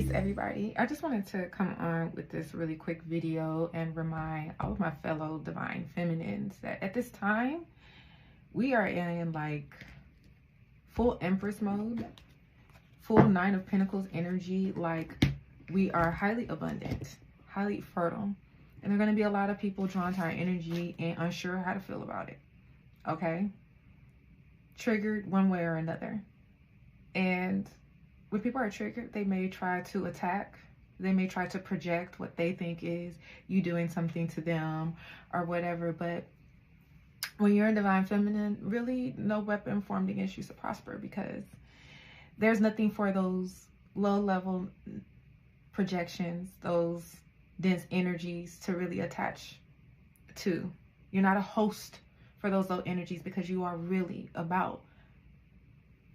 Peace, everybody. I just wanted to come on with this really quick video and remind all of my fellow divine feminines that at this time, we are in like full Empress mode, full Nine of Pentacles energy. Like, we are highly abundant, highly fertile. And there are going to be a lot of people drawn to our energy and unsure how to feel about it. Okay? Triggered one way or another. And when people are triggered, they may try to attack. They may try to project what they think is you doing something to them or whatever. But when you're in divine feminine, really no weapon formed against you to prosper, because there's nothing for those low level projections, those dense energies to really attach to. You're not a host for those low energies, because you are really about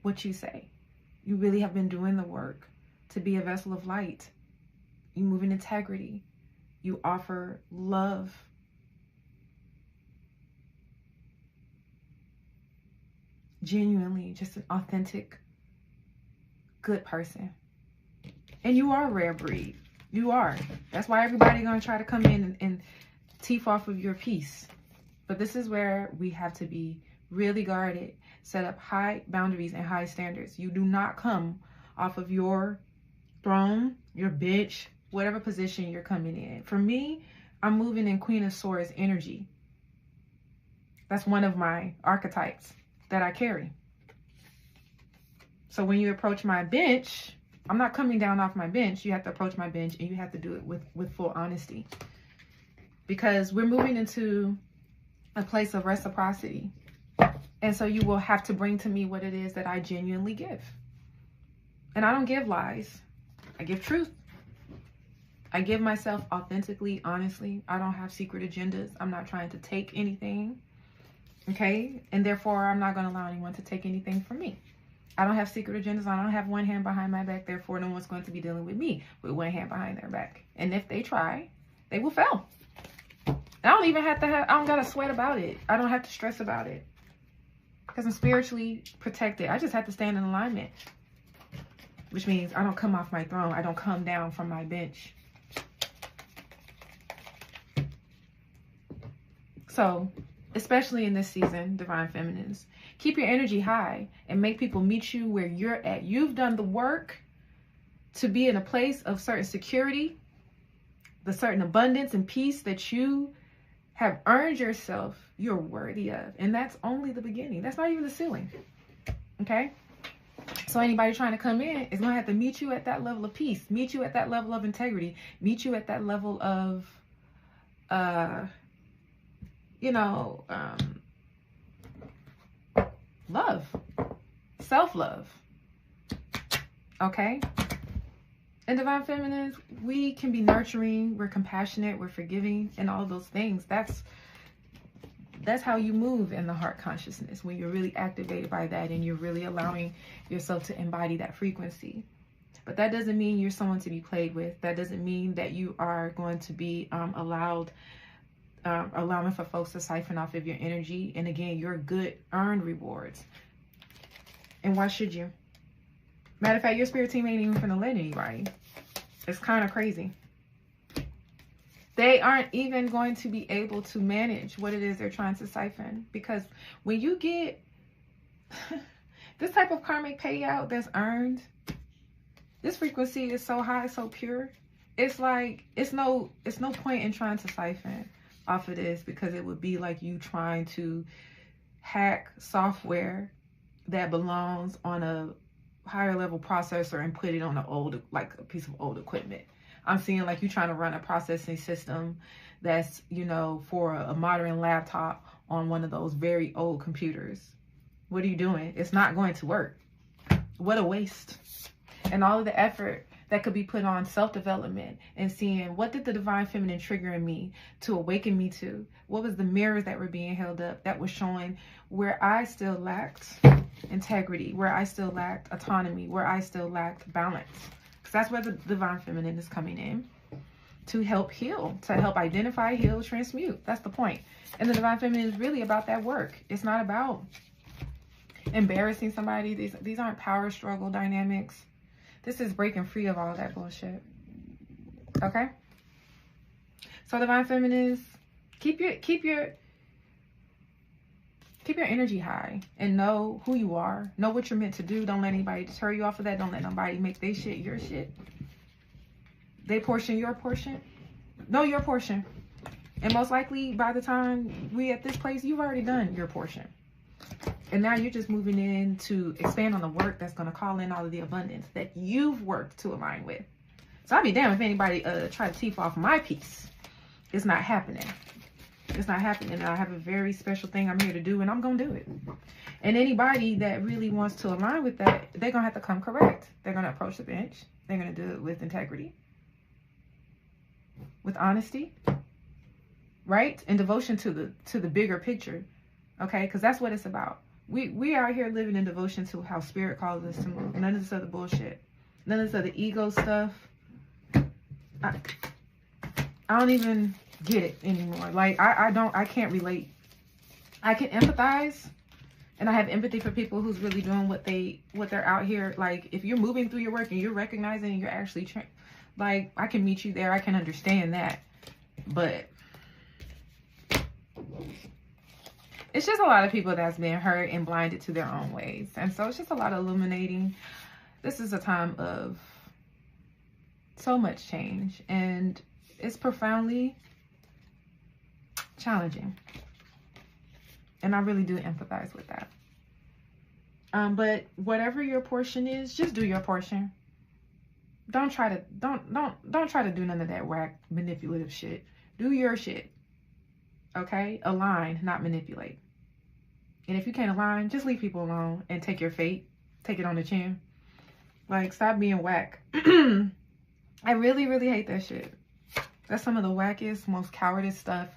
what you say. You really have been doing the work to be a vessel of light. You move in integrity. You offer love. Genuinely, just an authentic, good person. And you are a rare breed. You are. That's why everybody's going to try to come in and teeth off of your peace. But this is where we have to be really guarded, set up high boundaries and high standards. You do not come off of your throne, your bench, whatever position you're coming in. For me, I'm moving in Queen of Swords energy. That's one of my archetypes that I carry. So when you approach my bench, I'm not coming down off my bench. You have to approach my bench, and you have to do it with full honesty. Because we're moving into a place of reciprocity. And so you will have to bring to me what it is that I genuinely give. And I don't give lies. I give truth. I give myself authentically, honestly. I don't have secret agendas. I'm not trying to take anything. Okay? And therefore, I'm not going to allow anyone to take anything from me. I don't have secret agendas. I don't have one hand behind my back. Therefore, no one's going to be dealing with me with one hand behind their back. And if they try, they will fail. I don't even have to I don't got to sweat about it. I don't have to stress about it. Because I'm spiritually protected. I just have to stand in alignment. Which means I don't come off my throne. I don't come down from my bench. So, especially in this season, divine feminines, keep your energy high and make people meet you where you're at. You've done the work to be in a place of certain security, the certain abundance and peace that you have earned yourself, you're worthy of. And that's only the beginning. That's not even the ceiling. Okay? So anybody trying to come in is going to have to meet you at that level of peace, meet you at that level of integrity, meet you at that level of, love, self-love. Okay? And divine feminines, we can be nurturing, we're compassionate, we're forgiving, and all those things. That's how you move in the heart consciousness, when you're really activated by that and you're really allowing yourself to embody that frequency. But that doesn't mean you're someone to be played with. That doesn't mean that you are going to be allowing for folks to siphon off of your energy. And again, your good earned rewards. And why should you? Matter of fact, your spirit team ain't even finna let anybody. It's kind of crazy. They aren't even going to be able to manage what it is they're trying to siphon. Because when you get this type of karmic payout that's earned, this frequency is so high, so pure. It's like, it's no point in trying to siphon off of this, because it would be like you trying to hack software that belongs on a higher level processor and put it on a piece of old equipment. I'm seeing like you trying to run a processing system that's, for a modern laptop on one of those very old computers. What are you doing? It's not going to work. What a waste. And all of the effort that could be put on self-development and seeing what did the divine feminine trigger in me to awaken me to? What was the mirrors that were being held up that was showing where I still lacked integrity, where I still lacked autonomy, where I still lacked balance? Because that's where the divine feminine is coming in, to help heal, to help identify, heal, transmute. That's the point. And the divine feminine is really about that work. It's not about embarrassing somebody. These aren't power struggle dynamics. This is breaking free of all of that bullshit. Okay? So Divine Feminines, keep your energy high and know who you are. Know what you're meant to do. Don't let anybody deter you off of that. Don't let nobody make their shit your shit. They portion your portion. Know your portion. And most likely by the time we at this place, you've already done your portion. And now you're just moving in to expand on the work that's going to call in all of the abundance that you've worked to align with. So I'll be damned if anybody try to teeth off my piece. It's not happening. It's not happening. I have a very special thing I'm here to do, and I'm going to do it. And anybody that really wants to align with that, they're going to have to come correct. They're going to approach the bench. They're going to do it with integrity, with honesty, right? And devotion to the bigger picture. Okay? Because that's what it's about. We are here living in devotion to how spirit calls us to move. None of this other bullshit. None of this other ego stuff. I don't even get it anymore. Like, I can't relate. I can empathize, and I have empathy for people who's really doing what they're out here. Like, if you're moving through your work and you're recognizing and you're actually like, I can meet you there. I can understand that. But it's just a lot of people that's been hurt and blinded to their own ways. And so it's just a lot of illuminating. This is a time of so much change, and it's profoundly challenging. And I really do empathize with that. But whatever your portion is, just do your portion. Don't try to do none of that whack manipulative shit. Do your shit. Okay? Align, not manipulate. And if you can't align, just leave people alone and take your fate. Take it on the chin. Like, stop being whack. I really, really hate that shit. That's some of the wackiest, most cowardice stuff.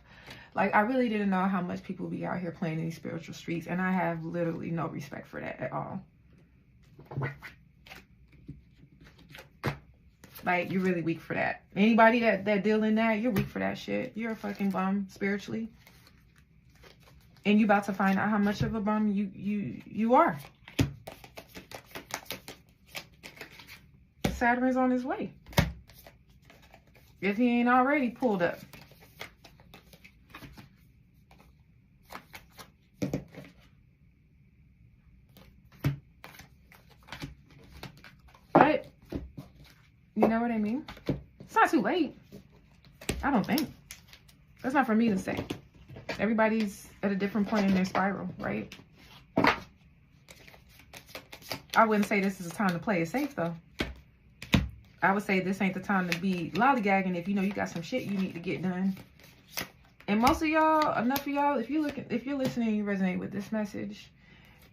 Like, I really didn't know how much people be out here playing in these spiritual streets, and I have literally no respect for that at all. Like, you're really weak for that. Anybody that deal in that, you're weak for that shit. You're a fucking bum spiritually. And you about to find out how much of a bum you are. Saturn's on his way. If he ain't already pulled up. But, you know what I mean? It's not too late. I don't think. That's not for me to say. Everybody's at a different point in their spiral, right? I wouldn't say this is a time to play it safe, though. I would say this ain't the time to be lollygagging if you know you got some shit you need to get done. And most of y'all, enough of y'all, if you're listening and you resonate with this message,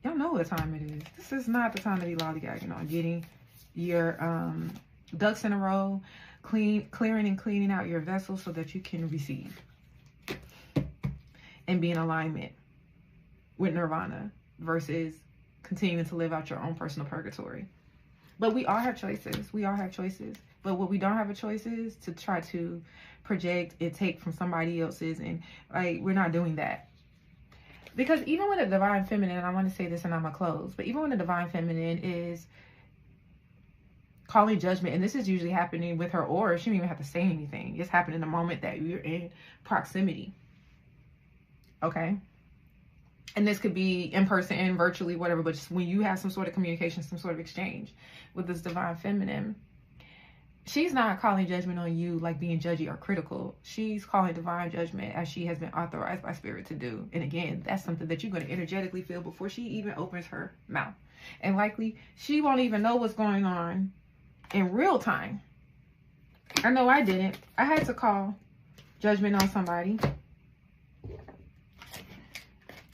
y'all know what time it is. This is not the time to be lollygagging on getting your ducks in a row, clearing and cleaning out your vessel so that you can receive and be in alignment with nirvana versus continuing to live out your own personal purgatory. But we all have choices. We all have choices. But what we don't have a choice is to try to project and take from somebody else's. And like, we're not doing that. Because even with a divine feminine, and I want to say this and I'm going to close, but even when a divine feminine is calling judgment, and this is usually happening with her aura, she don't even have to say anything. It's happening the moment that you're in proximity. Okay? And this could be in person and virtually, whatever, but just when you have some sort of communication, some sort of exchange with this divine feminine, she's not calling judgment on you like being judgy or critical. She's calling divine judgment as she has been authorized by spirit to do. And again, that's something that you're going to energetically feel before she even opens her mouth. And likely, she won't even know what's going on in real time. I know I didn't. I had to call judgment on somebody.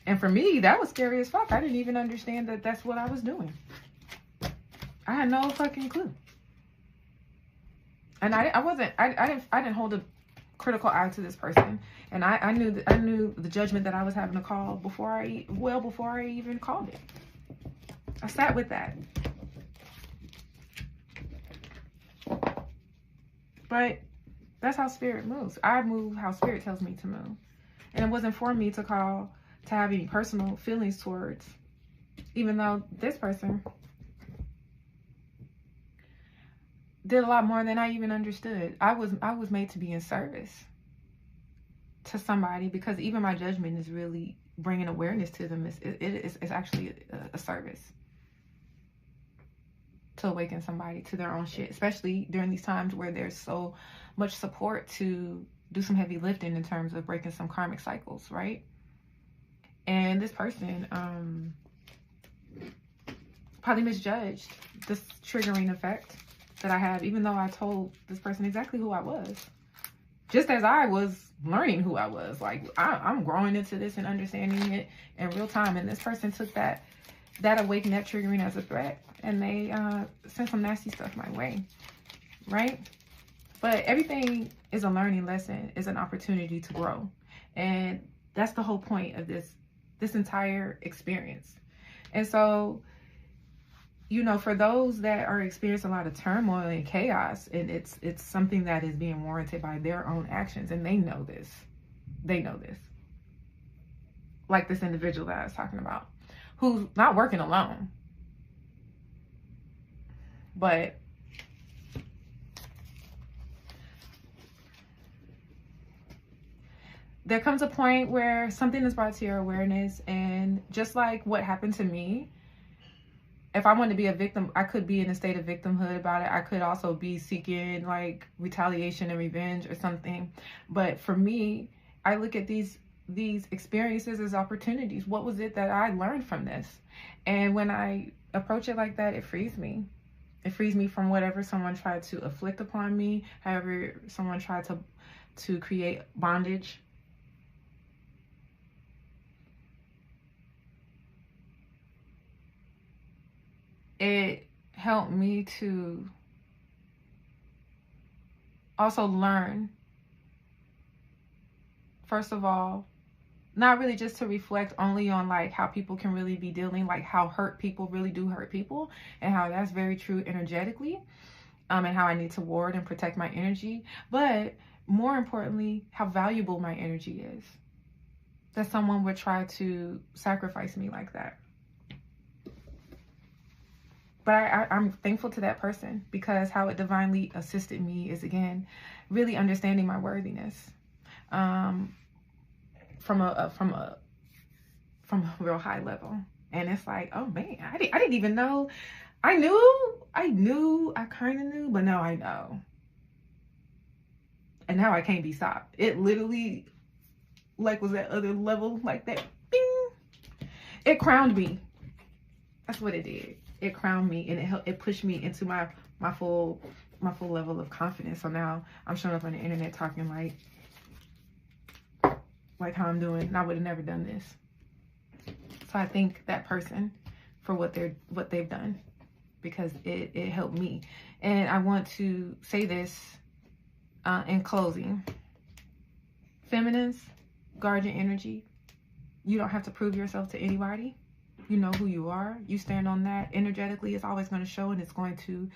And for me, that was scary as fuck. I didn't even understand that that's what I was doing. I had no fucking clue. And I didn't hold a critical eye to this person. And I knew the judgment that I was having to call before I even called it. I sat with that. But that's how spirit moves. I move how spirit tells me to move. And it wasn't for me to have any personal feelings towards, even though this person did a lot more than I even understood. I was made to be in service to somebody, because even my judgment is really bringing awareness to them. It's actually a service to awaken somebody to their own shit, especially during these times where there's so much support to do some heavy lifting in terms of breaking some karmic cycles, right? And this person probably misjudged this triggering effect that I have, even though I told this person exactly who I was, just as I was learning who I was. Like, I'm growing into this and understanding it in real time. And this person took that awakening, that triggering as a threat, and they sent some nasty stuff my way, right? But everything is a learning lesson, is an opportunity to grow. And that's the whole point of this entire experience. And so, you know, for those that are experiencing a lot of turmoil and chaos, and it's something that is being warranted by their own actions, and they know this. Like this individual that I was talking about, who's not working alone. But there comes a point where something is brought to your awareness, and just like what happened to me, if I wanted to be a victim, I could be in a state of victimhood about it. I could also be seeking like retaliation and revenge or something. But for me, I look at these experiences as opportunities. What was it that I learned from this? And when I approach it like that, it frees me. It frees me from whatever someone tried to afflict upon me, however someone tried to create bondage. It helped me to also learn, first of all, not really just to reflect only on like how people can really be dealing, like how hurt people really do hurt people, and how that's very true energetically, and how I need to ward and protect my energy, but more importantly, how valuable my energy is, that someone would try to sacrifice me like that. But I'm thankful to that person, because how it divinely assisted me is, again, really understanding my worthiness from a real high level. And it's like, oh man, I didn't even know. I kind of knew, but now I know. And now I can't be stopped. It literally, like, was that other level, like that, bing. It crowned me. That's what it did. It crowned me, and it pushed me into my full level of confidence. So now I'm showing up on the internet talking like how I'm doing, and I would have never done this. So I thank that person for what they've done, because it helped me. And I want to say this in closing. Feminines, guard your energy. You don't have to prove yourself to anybody. You know who you are. You stand on that energetically. It's always going to show, and it's going to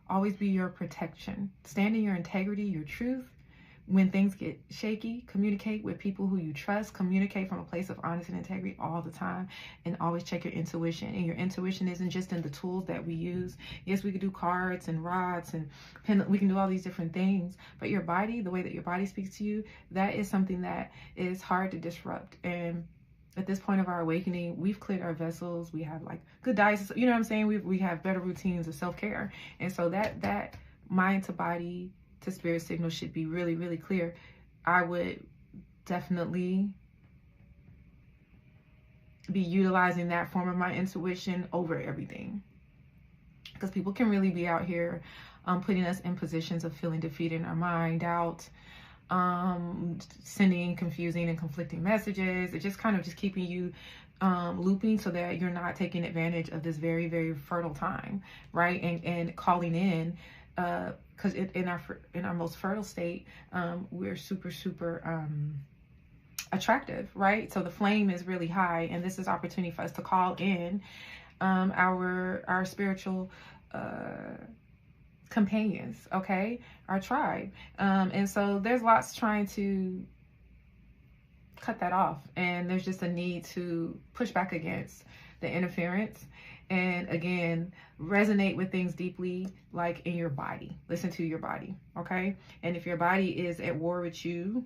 always be your protection. Stand in your integrity, your truth. When things get shaky, communicate with people who you trust. Communicate from a place of honesty and integrity all the time, and always check your intuition. And your intuition isn't just in the tools that we use. Yes, we could do cards and rods, and we can do all these different things, but your body, the way that your body speaks to you, that is something that is hard to disrupt. And at this point of our awakening, we've cleared our vessels. We have like good diets, you know what I'm saying? We have better routines of self-care. And so that mind to body to spirit signal should be really, really clear. I would definitely be utilizing that form of my intuition over everything, because people can really be out here putting us in positions of feeling defeated in our mind, doubt, sending confusing and conflicting messages. It's just kind of just keeping you looping, so that you're not taking advantage of this very, very fertile time, right? And calling in, because in our most fertile state, we're super attractive, right? So the flame is really high, and this is opportunity for us to call in our spiritual companions, okay, our tribe, and so there's lots trying to cut that off, and there's just a need to push back against the interference And again, resonate with things deeply, like in your body. Listen to your body, okay? And if your body is at war with you,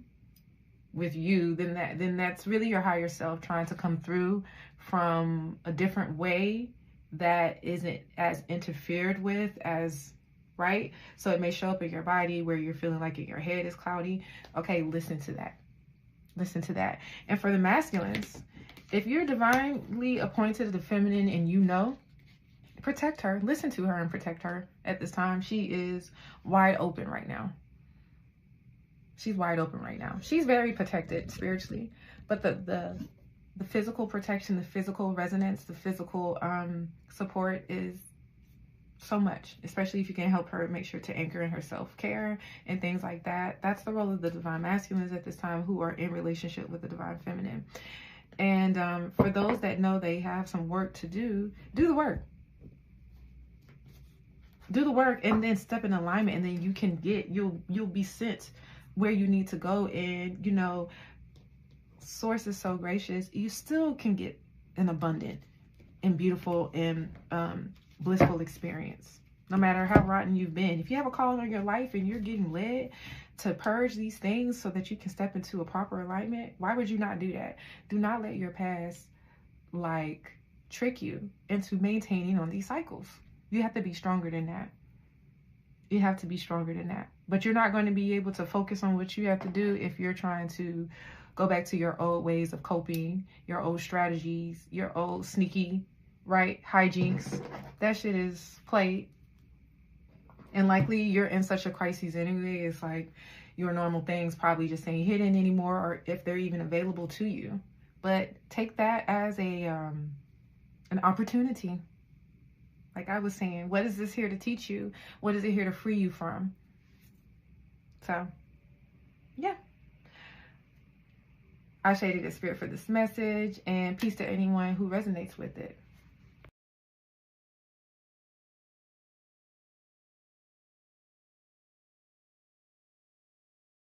then that's really your higher self trying to come through from a different way that isn't as interfered with as, right? So it may show up in your body where you're feeling like your head is cloudy. Okay, listen to that. Listen to that. And for the masculines, if you're divinely appointed to the feminine and you know, protect her. Listen to her and protect her at this time. She is wide open right now. She's wide open right now. She's very protected spiritually, but the physical protection, the physical resonance, the physical support is so much, especially if you can help her make sure to anchor in her self-care and things like that. That's the role of the divine masculines at this time who are in relationship with the divine feminine. And for those that know they have some work to do, do the work. Do the work and then step in alignment, and then you can get, you'll be sent where you need to go. And, you know, source is so gracious. You still can get an abundant and beautiful and blissful experience, no matter how rotten you've been. If you have a call on your life and you're getting led to purge these things so that you can step into a proper alignment, why would you not do that? Do not let your past like trick you into maintaining on these cycles. You have to be stronger than that. You have to be stronger than that. But you're not going to be able to focus on what you have to do if you're trying to go back to your old ways of coping, your old strategies, your old sneaky, right, hijinks. That shit is played. And likely you're in such a crisis anyway. It's like your normal things probably just ain't hidden anymore, or if they're even available to you. But take that as a an opportunity. Like I was saying, what is this here to teach you? What is it here to free you from? So, yeah. I shaded the spirit for this message, and peace to anyone who resonates with it.